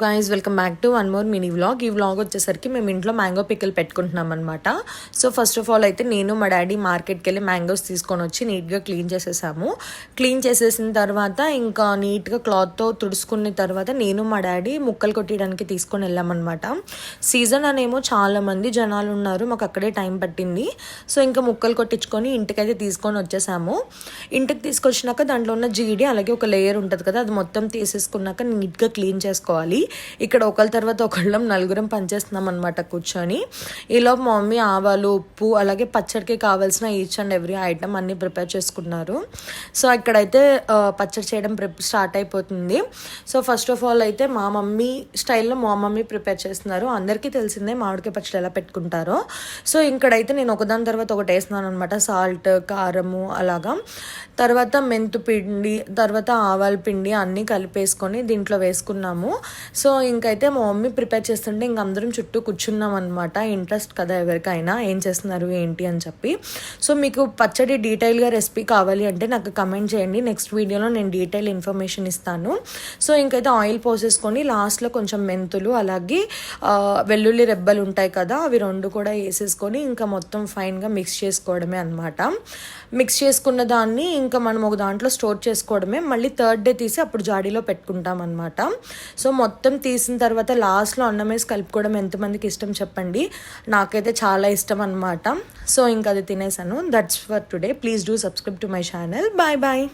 Guys welcome back to one more mini vlog. ఈ vlog వచ్చేసరికి మేము ఇంట్లో మ్యాంగో పికిల్ పెట్టుకుంటున్నాం అనమాట. సో ఫస్ట్ ఆఫ్ ఆల్ అయితే నేను మా డాడీ మార్కెట్కి వెళ్ళి మ్యాంగోస్ తీసుకొని వచ్చి నీట్గా క్లీన్ చేసేసాము. క్లీన్ చేసేసిన తర్వాత ఇంకా నీట్గా క్లాత్తో తుడుచుకున్న తర్వాత నేను మా డాడీ ముక్కలు కొట్టడానికి తీసుకొని వెళ్ళామన్నమాట. సీజన్ అనేమో చాలామంది జనాలు ఉన్నారు, మాకు అక్కడే టైం పట్టింది. సో ఇంకా ముక్కలు కొట్టించుకొని ఇంటికైతే తీసుకొని వచ్చేసాము. ఇంటికి తీసుకొచ్చినాక దాంట్లో ఉన్న జీడి అలాగే ఒక లేయర్ ఉంటుంది కదా, అది మొత్తం తీసేసుకున్నాక నీట్గా క్లీన్ చేసుకోవాలి. ఇక్కడ ఒకళ్ళ తర్వాత ఒకళ్ళం నలుగురం పనిచేస్తున్నాం అనమాట కూర్చొని. ఈలో మా మమ్మీ ఆవాలు, ఉప్పు అలాగే పచ్చడికి కావాల్సిన ఈచ్ అండ్ ఎవ్రీ ఐటమ్ అన్నీ ప్రిపేర్ చేసుకున్నారు. సో ఇక్కడైతే పచ్చడి చేయడం స్టార్ట్ అయిపోతుంది. సో ఫస్ట్ ఆఫ్ ఆల్ అయితే మా మమ్మీ స్టైల్లో మా మమ్మీ ప్రిపేర్ చేస్తున్నారు. అందరికీ తెలిసిందే మామిడికాయ పచ్చడి ఎలా పెట్టుకుంటారో. సో ఇక్కడైతే నేను ఒకదాని తర్వాత ఒకటి వేస్తున్నాను అనమాట. సాల్ట్, కారము అలాగా, తర్వాత మెంతు పిండి, తర్వాత ఆవాల పిండి అన్నీ కలిపేసుకొని దీంట్లో వేసుకున్నాము. సో ఇంకైతే మా మమ్మీ ప్రిపేర్ చేస్తుంటే ఇంక అందరం చుట్టూ కూర్చున్నాం అనమాట. ఇంట్రెస్ట్ కదా ఎవరికైనా ఏం చేస్తున్నారు ఏంటి అని చెప్పి. సో మీకు పచ్చడి డీటెయిల్గా రెసిపీ కావాలి అంటే నాకు కమెంట్ చేయండి, నెక్స్ట్ వీడియోలో నేను డీటెయిల్ ఇన్ఫర్మేషన్ ఇస్తాను. సో ఇంకైతే ఆయిల్ పోసేసుకొని లాస్ట్లో కొంచెం మెంతులు అలాగే వెల్లుల్లి రెబ్బలు ఉంటాయి కదా, అవి రెండు కూడా వేసేసుకొని ఇంకా మొత్తం ఫైన్గా మిక్స్ చేసుకోవడమే అనమాట. మిక్స్ చేసుకున్న దాన్ని ఇంకా మనం ఒక దాంట్లో స్టోర్ చేసుకోవడమే. మళ్ళీ థర్డ్ డే తీసి అప్పుడు జాడీలో పెట్టుకుంటాం అనమాట. సో మొత్తం తీసిన తర్వాత లాస్ట్లో అన్నం వేసి కలుపుకోవడం ఎంతమందికి ఇష్టం చెప్పండి. నాకైతే చాలా ఇష్టం అనమాట. సో ఇంకా అది తినేసాను. That's for today. Please do subscribe to my channel. Bye bye.